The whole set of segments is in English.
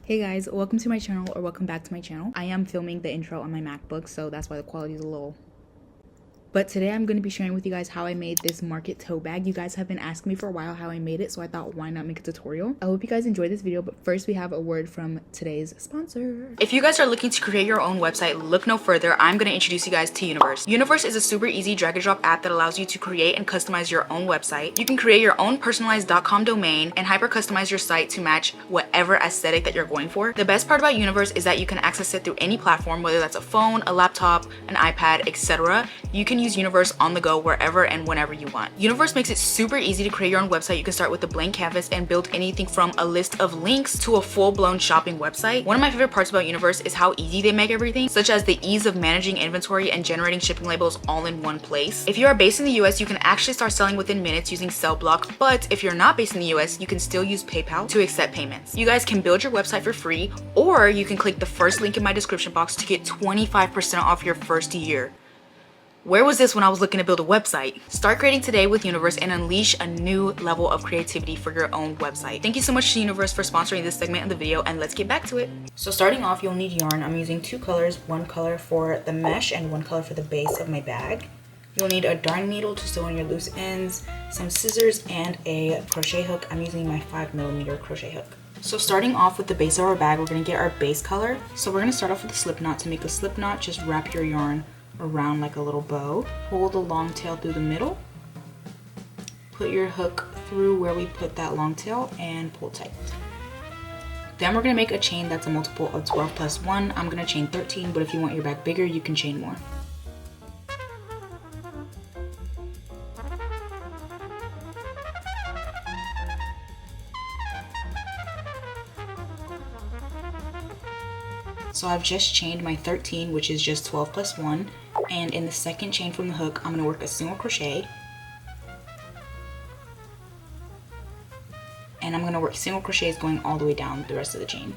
Hey guys, welcome to my channel, or welcome back to my channel. I am filming the intro on my MacBook, so that's why the quality is a little. But today I'm going to be sharing with you guys how I made this market tote bag. You guys have been asking me for a while how I made it, so I thought why not make a tutorial. I hope you guys enjoyed this video, but first we have a word from today's sponsor. If you guys are looking to create your own website, look no further. I'm going to introduce you guys to Universe. Universe is a super easy drag and drop app that allows you to create and customize your own website. You can create your own personalized .com domain and hyper customize your site to match whatever aesthetic that you're going for. The best part about Universe is that you can access it through any platform, whether that's a phone, a laptop, an iPad, etc. You can use Universe on the go wherever and whenever you want. Universe makes it super easy to create your own website. You can start with a blank canvas and build anything from a list of links to a full-blown shopping website. One of my favorite parts about Universe is how easy they make everything, such as the ease of managing inventory and generating shipping labels all in one place. If you are based in the US, you can actually start selling within minutes using Sellblock, but if you're not based in the US, you can still use PayPal to accept payments. You guys can build your website for free, or you can click the first link in my description box to get 25% off your first year. Where was this when I was looking to build a website? Start creating today with Universe and unleash a new level of creativity for your own website. Thank you so much to Universe for sponsoring this segment of the video, and let's get back to it. So starting off, you'll need yarn. I'm using two colors, one color for the mesh and one color for the base of my bag. You'll need a darning needle to sew on your loose ends, some scissors, and a crochet hook. I'm using my 5mm crochet hook. So starting off with the base of our bag, we're going to get our base color. So we're going to start off with a slip knot. To make a slip knot, just wrap your yarn around like a little bow. Pull the long tail through the middle. Put your hook through where we put that long tail and pull tight. Then we're going to make a chain that's a multiple of 12 plus 1. I'm going to chain 13, but if you want your bag bigger, you can chain more. So I've just chained my 13, which is just 12 plus 1, and in the second chain from the hook, I'm going to work a single crochet, and I'm going to work single crochets going all the way down the rest of the chain.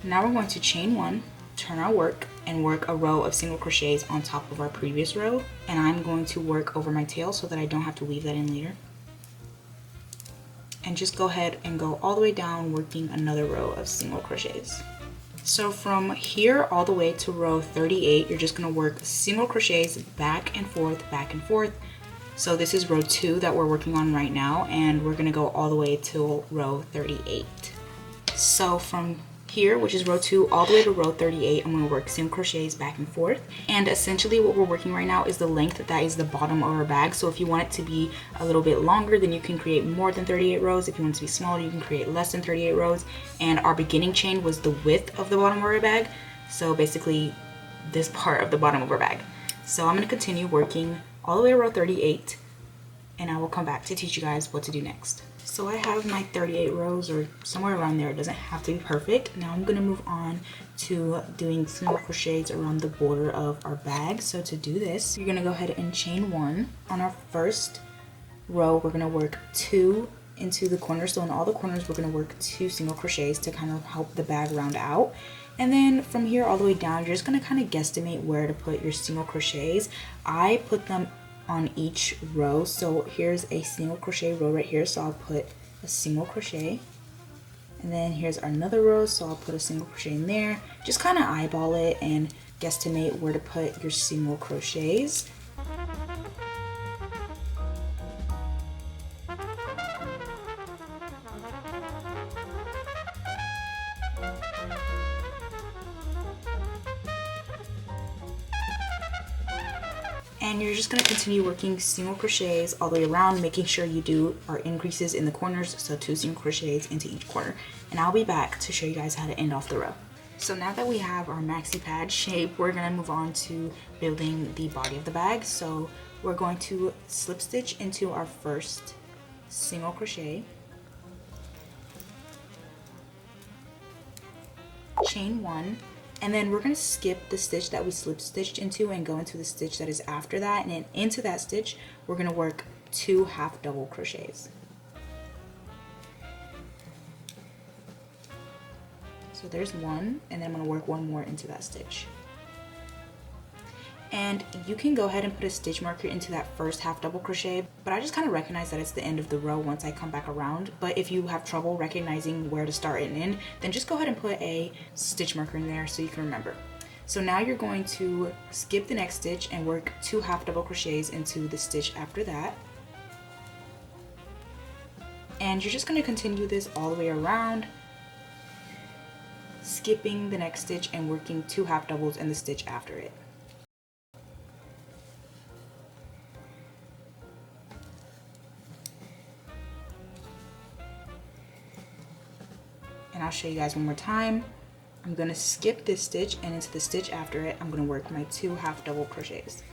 Now we're going to chain one, turn our work, and work a row of single crochets on top of our previous row. And I'm going to work over my tail so that I don't have to weave that in later. And just go ahead and go all the way down, working another row of single crochets. So from here all the way to row 38, you're just going to work single crochets back and forth, back and forth. So this is row 2 that we're working on right now, and we're going to go all the way till row 38. So from here, which is row 2, all the way to row 38, I'm going to work single crochets back and forth. And essentially what we're working right now is the length that is the bottom of our bag. So if you want it to be a little bit longer, then you can create more than 38 rows. If you want it to be smaller, you can create less than 38 rows. And our beginning chain was the width of the bottom of our bag. So basically this part of the bottom of our bag. So I'm going to continue working all the way to row 38, and I will come back to teach you guys what to do next. So I have my 38 rows, or somewhere around there. It doesn't have to be perfect. Now I'm going to move on to doing single crochets around the border of our bag. So to do this, you're going to go ahead and chain one. On our first row, we're going to work 2 into the corners. So in all the corners, we're going to work 2 single crochets to kind of help the bag round out. And then from here all the way down, you're just going to kind of guesstimate where to put your single crochets. I put them on each row. So here's a single crochet row right here, so I'll put a single crochet, and then here's another row, so I'll put a single crochet in there. Just kind of eyeball it and guesstimate where to put your single crochets. And you're just going to continue working single crochets all the way around, making sure you do our increases in the corners, so 2 single crochets into each corner. And I'll be back to show you guys how to end off the row. So now that we have our maxi pad shape, we're going to move on to building the body of the bag. So we're going to slip stitch into our first single crochet, chain 1, And then we're going to skip the stitch that we slip stitched into and go into the stitch that is after that. And then into that stitch, we're going to work 2 half double crochets. So there's one, and then I'm going to work one more into that stitch. And you can go ahead and put a stitch marker into that first half double crochet, but I just kind of recognize that it's the end of the row once I come back around. But if you have trouble recognizing where to start and end, then just go ahead and put a stitch marker in there so you can remember. So now you're going to skip the next stitch and work 2 half double crochets into the stitch after that. And you're just going to continue this all the way around, skipping the next stitch and working 2 half doubles in the stitch after it. And I'll show you guys one more time. I'm going to skip this stitch, and into the stitch after it, I'm going to work my 2 half double crochets.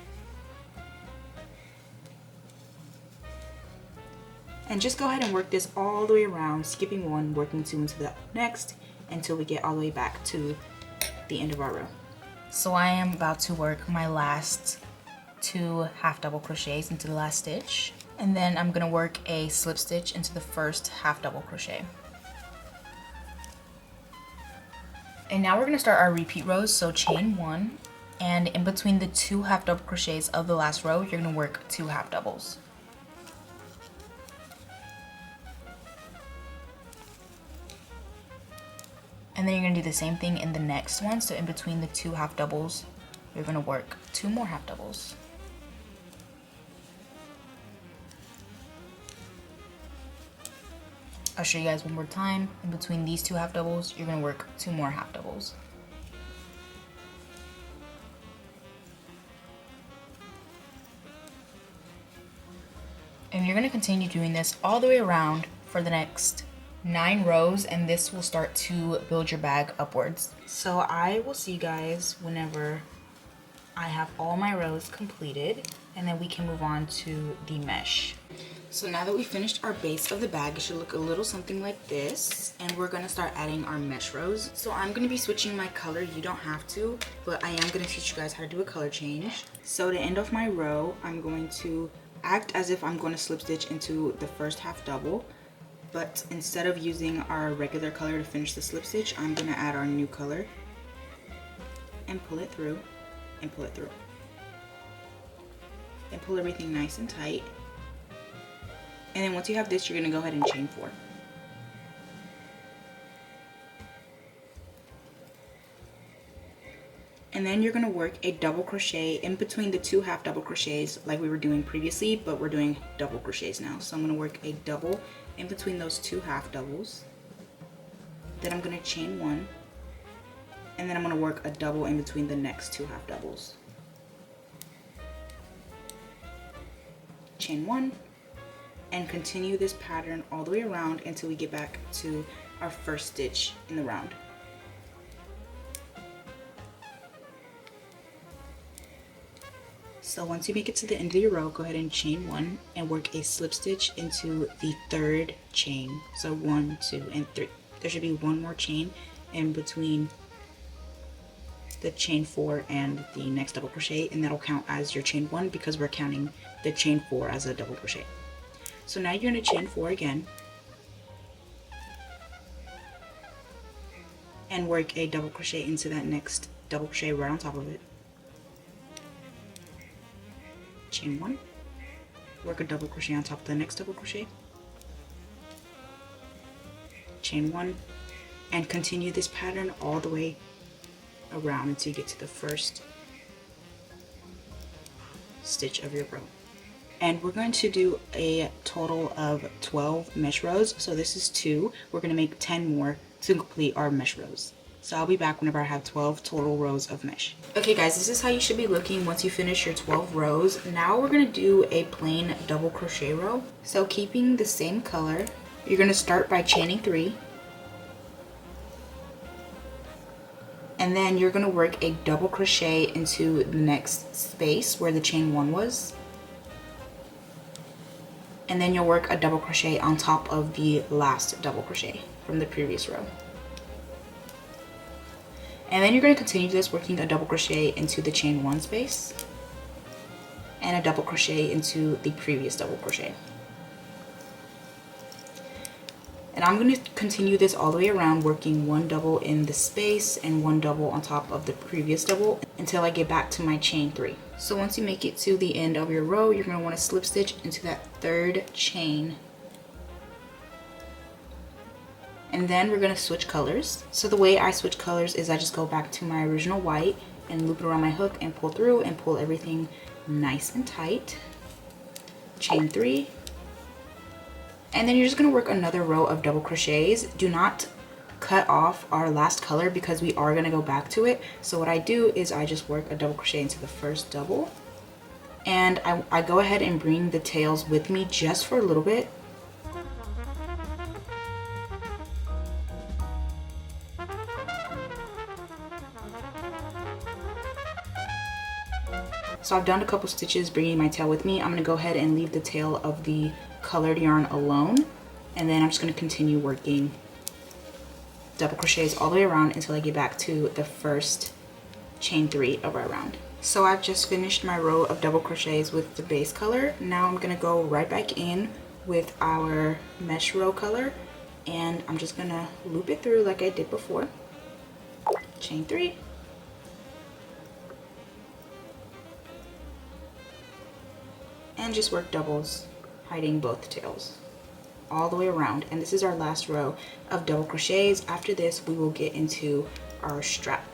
And just go ahead and work this all the way around, skipping one, working 2 into the next, until we get all the way back to the end of our row. So I am about to work my last 2 half double crochets into the last stitch, and then I'm going to work a slip stitch into the first half double crochet. And now we're going to start our repeat rows, so chain 1, and in between the 2 half double crochets of the last row, you're going to work 2 half doubles. And then you're going to do the same thing in the next one, so in between the 2 half doubles, you're going to work 2 more half doubles. I'll show you guys one more time. In between these 2 half doubles, you're going to work 2 more half doubles. And you're going to continue doing this all the way around for the next 9 rows, and this will start to build your bag upwards. So I will see you guys whenever I have all my rows completed, and then we can move on to the mesh. So now that we finished our base of the bag, it should look a little something like this, and we're going to start adding our mesh rows. So I'm going to be switching my color. You don't have to, but I am going to teach you guys how to do a color change. So to end off my row, I'm going to act as if I'm going to slip stitch into the first half double, but instead of using our regular color to finish the slip stitch, I'm going to add our new color and pull it through and pull it through. And pull everything nice and tight. And then once you have this, you're going to go ahead and chain 4. And then you're going to work a double crochet in between the 2 half double crochets like we were doing previously, but we're doing double crochets now. So I'm going to work a double in between those 2 half doubles. Then I'm going to chain 1. And then I'm going to work a double in between the next 2 half doubles. Chain 1. And continue this pattern all the way around until we get back to our first stitch in the round. So once you make it to the end of your row, go ahead and chain 1 and work a slip stitch into the 3rd chain. So 1, 2, and 3. There should be one more chain in between the chain 4 and the next double crochet, and that'll count as your chain 1 because we're counting the chain 4 as a double crochet. So now you're going to chain 4 again and work a double crochet into that next double crochet right on top of it. Chain 1, work a double crochet on top of the next double crochet, chain 1, and continue this pattern all the way around until you get to the first stitch of your row. And we're going to do a total of 12 mesh rows. So this is 2. We're going to make 10 more to complete our mesh rows. So I'll be back whenever I have 12 total rows of mesh. Okay guys, this is how you should be looking once you finish your 12 rows. Now we're going to do a plain double crochet row. So keeping the same color, you're going to start by chaining 3. And then you're going to work a double crochet into the next space where the chain 1 was. And then you'll work a double crochet on top of the last double crochet from the previous row. And then you're going to continue this working a double crochet into the chain 1 space. and a double crochet into the previous double crochet. And I'm going to continue this all the way around, working one double in the space and one double on top of the previous double until I get back to my chain 3. So once you make it to the end of your row, you're going to want to slip stitch into that third chain. And then we're going to switch colors. So the way I switch colors is I just go back to my original white and loop it around my hook and pull through and pull everything nice and tight. Chain 3. And then you're just going to work another row of double crochets. Do not cut off our last color because we are going to go back to it. So what I do is I just work a double crochet into the first double, and I go ahead and bring the tails with me just for a little bit. So I've done a couple stitches bringing my tail with me. I'm going to go ahead and leave the tail of the colored yarn alone, and then I'm just going to continue working double crochets all the way around until I get back to the first chain 3 of our round. So I've just finished my row of double crochets with the base color. Now I'm going to go right back in with our mesh row color, and I'm just going to loop it through like I did before. Chain 3. And just work doubles, hiding both tails all the way around. And this is our last row of double crochets. After this, we will get into our strap.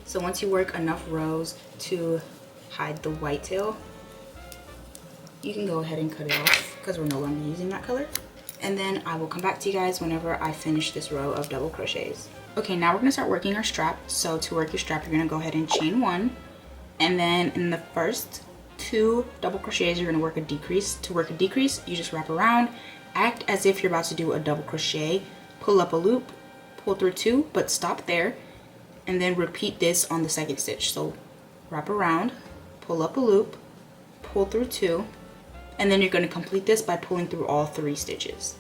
So once you work enough rows to hide the white tail, you can go ahead and cut it off because we're no longer using that color. And then I will come back to you guys whenever I finish this row of double crochets. Okay, now we're gonna start working our strap. So to work your strap, you're gonna go ahead and chain 1, and then in the first 2 double crochets, you're gonna work a decrease. To work a decrease, you just wrap around, act as if you're about to do a double crochet, pull up a loop, pull through 2, but stop there, and then repeat this on the second stitch. So wrap around, pull up a loop, pull through 2, and then you're going to complete this by pulling through all 3 stitches.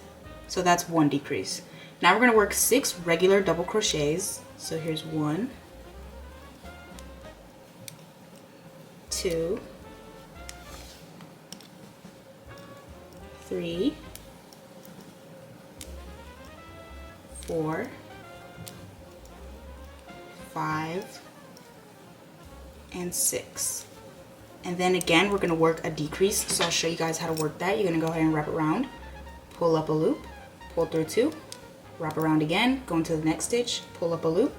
So that's 1 decrease. Now we're going to work 6 regular double crochets. So here's 1, 2, 3, 4, 5, and 6. And then again, we're going to work a decrease. So I'll show you guys how to work that. You're going to go ahead and wrap around, pull up a loop, pull through 2, wrap around again, go into the next stitch, pull up a loop,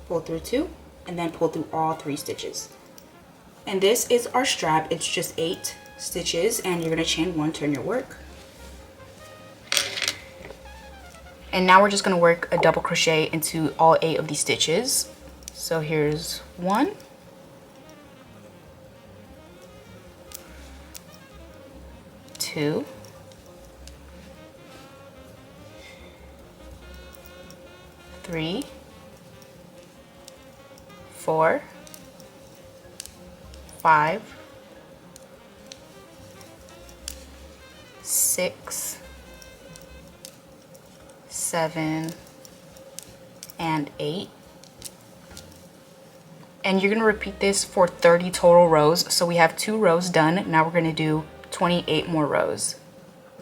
pull through 2, and then pull through all 3 stitches. And this is our strap. It's just 8 stitches, and you're going to chain 1, turn your work. And now we're just going to work a double crochet into all 8 of these stitches. So here's 1, 2, 3, 4, 5, 6, 7, and 8. And you're going to repeat this for 30 total rows. So we have 2 rows done. Now we're going to do 28 more rows.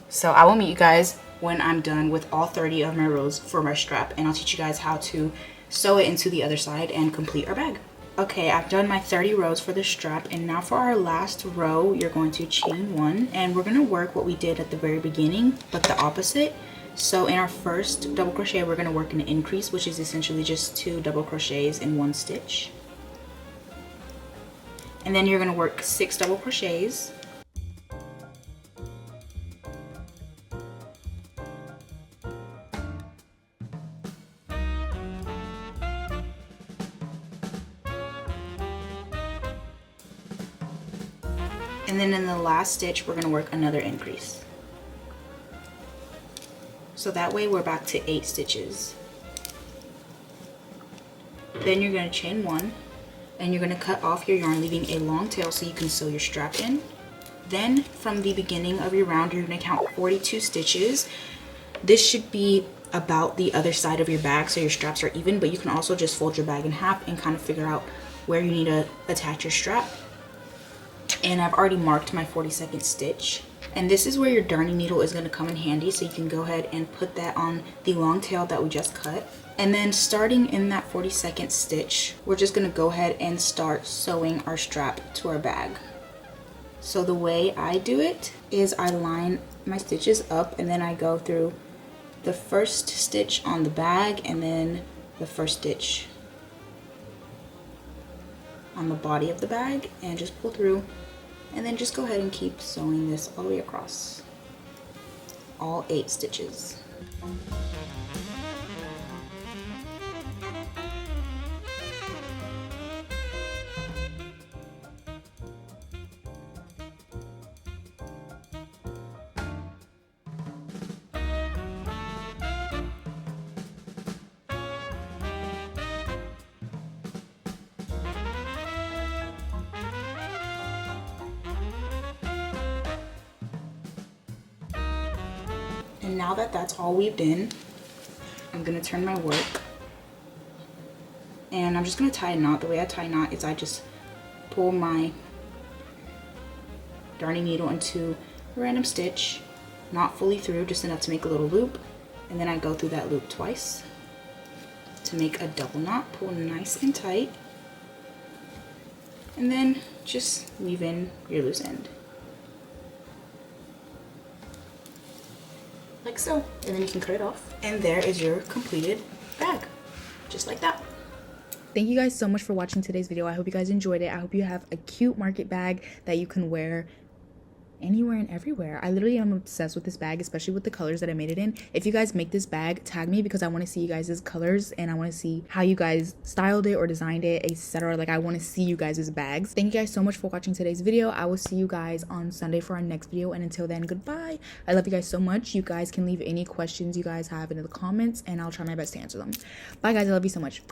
So I will meet you guys when I'm done with all 30 of my rows for my strap, and I'll teach you guys how to sew it into the other side and complete our bag. Okay, I've done my 30 rows for the strap, and now for our last row, you're going to chain 1, and we're going to work what we did at the very beginning, but the opposite. So in our first double crochet, we're going to work an increase, which is essentially just 2 double crochets in 1 stitch. And then you're going to work 6 double crochets. And then in the last stitch, we're going to work another increase. So that way we're back to 8 stitches. Then you're going to chain 1, and you're going to cut off your yarn, leaving a long tail so you can sew your strap in. Then from the beginning of your round, you're going to count 42 stitches. This should be about the other side of your bag so your straps are even, but you can also just fold your bag in half and kind of figure out where you need to attach your strap. And I've already marked my 42nd stitch. And this is where your darning needle is going to come in handy, so you can go ahead and put that on the long tail that we just cut. And then starting in that 42nd stitch, we're just going to go ahead and start sewing our strap to our bag. So the way I do it is I line my stitches up and then I go through the first stitch on the bag and then the first stitch on the body of the bag and just pull through, and then just go ahead and keep sewing this all the way across, all 8 stitches. And now that that's all weaved in, I'm gonna turn my work and I'm just gonna tie a knot. The way I tie a knot is I just pull my darning needle into a random stitch, not fully through, just enough to make a little loop, and then I go through that loop twice to make a double knot. Pull nice and tight, and then just weave in your loose end. Like so, and then you can cut it off, and there is your completed bag, just like that. Thank you guys so much for watching today's video. I hope you guys enjoyed it. I hope you have a cute market bag that you can wear anywhere and everywhere. I literally am obsessed with this bag, especially with the colors that I made it in. If you guys make this bag, tag me because I want to see you guys' colors and I want to see how you guys styled it or designed it, etc. Like, I want to see you guys' bags. Thank you guys so much for watching today's video. I will see you guys on Sunday for our next video, and until then, goodbye. I love you guys so much. You guys can leave any questions you guys have in the comments and I'll try my best to answer them. Bye guys, I love you so much.